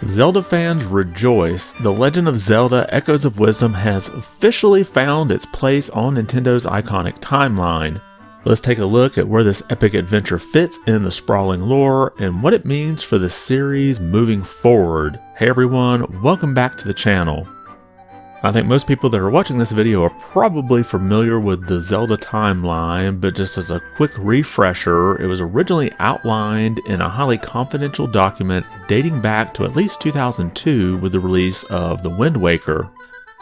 Zelda Fans Rejoice, The Legend of Zelda Echoes of Wisdom has officially found its place on Nintendo's iconic timeline. Let's take a look at where this epic adventure fits in the sprawling lore and what it means for the series moving forward. Hey everyone, welcome back to the channel. I think most people that are watching this video are probably familiar with the Zelda Timeline, but just as a quick refresher, it was originally outlined in a highly confidential document dating back to at least 2002 with the release of The Wind Waker.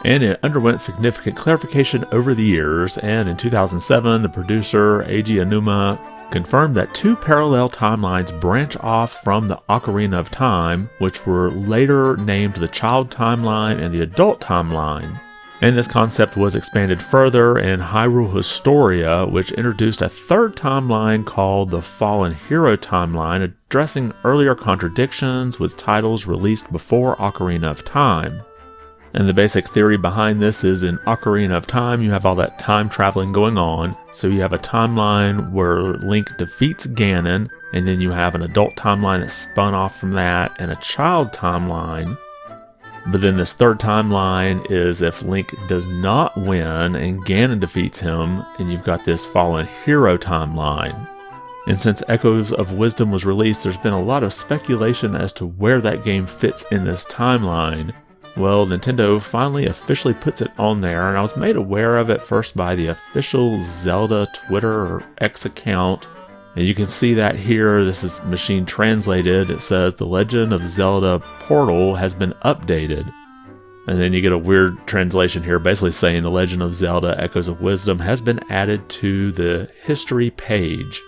And it underwent significant clarification over the years, and in 2007, the producer Eiji Aonuma confirmed that two parallel timelines branch off from the Ocarina of Time, which were later named the Child Timeline and the Adult Timeline. And this concept was expanded further in Hyrule Historia, which introduced a third timeline called the Fallen Hero Timeline, addressing earlier contradictions with titles released before Ocarina of Time. And the basic theory behind this is in Ocarina of Time, you have all that time traveling going on. So you have a timeline where Link defeats Ganon, and then you have an adult timeline that spun off from that, and a child timeline. But then this third timeline is if Link does not win and Ganon defeats him, and you've got this Fallen Hero timeline. And since Echoes of Wisdom was released, there's been a lot of speculation as to where that game fits in this timeline. Well, Nintendo finally officially puts it on there, and I was made aware of it first by the official Zelda Twitter or X account. And you can see that here. This is machine translated. It says the Legend of Zelda portal has been updated. And then you get a weird translation here basically saying the Legend of Zelda Echoes of Wisdom has been added to the history page.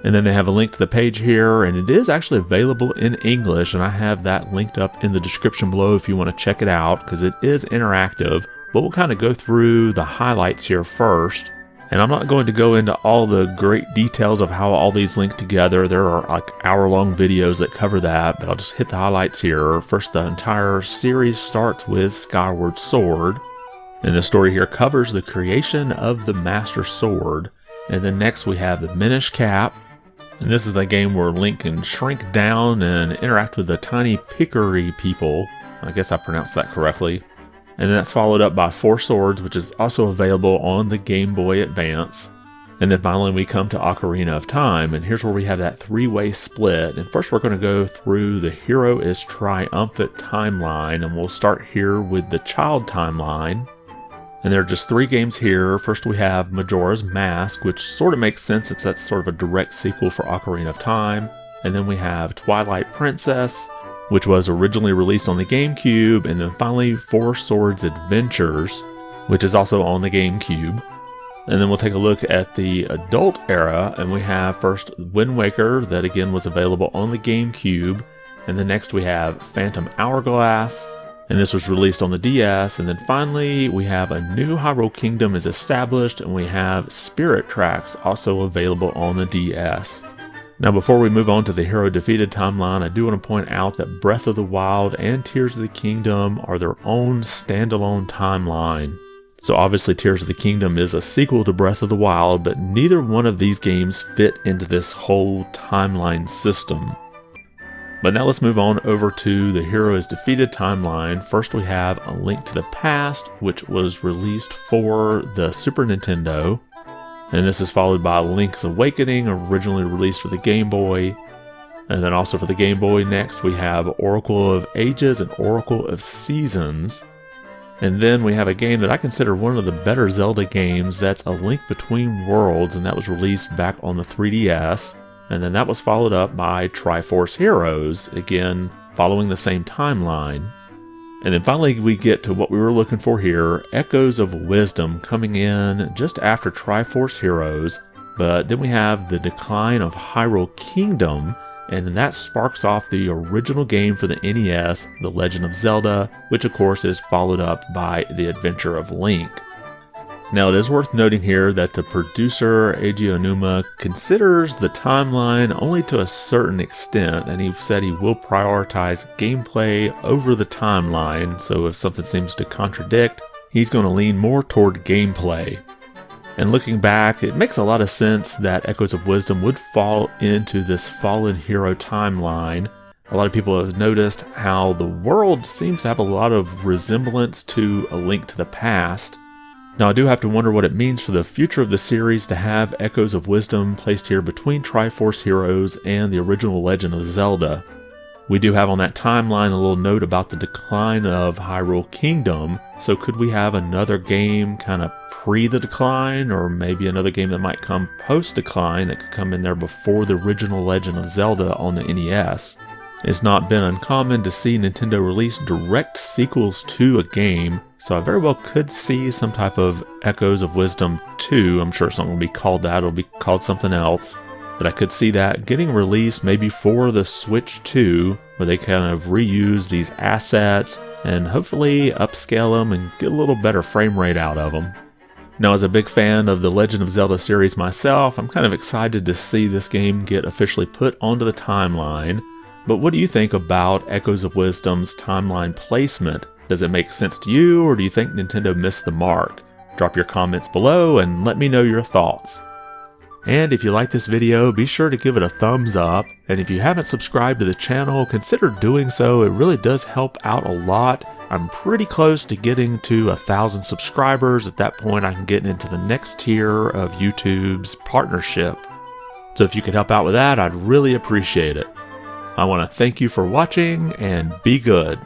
And then they have a link to the page here, and it is actually available in English, and I have that linked up in the description below if you want to check it out, because it is interactive. But we'll kind of go through the highlights here first. And I'm not going to go into all the great details of how all these link together. There are like hour-long videos that cover that, but I'll just hit the highlights here. First, the entire series starts with Skyward Sword. And the story here covers the creation of the Master Sword. And then next we have the Minish Cap. And this is the game where Link can shrink down and interact with the tiny Pickery people. I guess I pronounced that correctly. And then that's followed up by Four Swords, which is also available on the Game Boy Advance. And then finally we come to Ocarina of Time, and here's where we have that three-way split. And first we're going to go through the Hero is Triumphant timeline, and we'll start here with the Child timeline. And there are just three games here. First we have Majora's Mask, which sort of makes sense since that's sort of a direct sequel for Ocarina of Time. And then we have Twilight Princess, which was originally released on the GameCube. And then finally Four Swords Adventures, which is also on the GameCube. And then we'll take a look at the adult era, and we have first Wind Waker, that again was available on the GameCube. And then next we have Phantom Hourglass, and this was released on the DS. And then finally we have a new Hyrule Kingdom is established, and we have Spirit Tracks also available on the DS. Now before we move on to the Hero Defeated timeline, I do want to point out that Breath of the Wild and Tears of the Kingdom are their own standalone timeline. So obviously Tears of the Kingdom is a sequel to Breath of the Wild, but neither one of these games fit into this whole timeline system. But now let's move on over to the Hero is Defeated timeline. First we have A Link to the Past, which was released for the Super Nintendo. And this is followed by Link's Awakening, originally released for the Game Boy. And then also for the Game Boy next we have Oracle of Ages and Oracle of Seasons. And then we have a game that I consider one of the better Zelda games, that's A Link Between Worlds, and that was released back on the 3DS. And then that was followed up by Triforce Heroes, again following the same timeline. And then finally we get to what we were looking for here, Echoes of Wisdom, coming in just after Triforce Heroes. But then we have the Decline of Hyrule Kingdom, and that sparks off the original game for the NES, The Legend of Zelda, which of course is followed up by The Adventure of Link. Now it is worth noting here that the producer Eiji Aonuma considers the timeline only to a certain extent, and he said he will prioritize gameplay over the timeline, so if something seems to contradict, he's going to lean more toward gameplay. And looking back, it makes a lot of sense that Echoes of Wisdom would fall into this Fallen Hero timeline. A lot of people have noticed how the world seems to have a lot of resemblance to A Link to the Past. Now, I do have to wonder what it means for the future of the series to have Echoes of Wisdom placed here between Triforce Heroes and the original Legend of Zelda. We do have on that timeline a little note about the decline of Hyrule Kingdom, so could we have another game kind of pre the decline, or maybe another game that might come post-decline that could come in there before the original Legend of Zelda on the NES? It's not been uncommon to see Nintendo release direct sequels to a game, so I very well could see some type of Echoes of Wisdom 2. I'm sure it's not going to be called that, it'll be called something else. But I could see that getting released maybe for the Switch 2, where they kind of reuse these assets and hopefully upscale them and get a little better frame rate out of them. Now, as a big fan of the Legend of Zelda series myself, I'm kind of excited to see this game get officially put onto the timeline. But what do you think about Echoes of Wisdom's timeline placement? Does it make sense to you, or do you think Nintendo missed the mark? Drop your comments below and let me know your thoughts. And if you like this video, be sure to give it a thumbs up, and if you haven't subscribed to the channel, consider doing so. It really does help out a lot. I'm pretty close to getting to 1,000 subscribers. At that point, I can get into the next tier of YouTube's partnership. So if you could help out with that, I'd really appreciate it. I want to thank you for watching, and be good.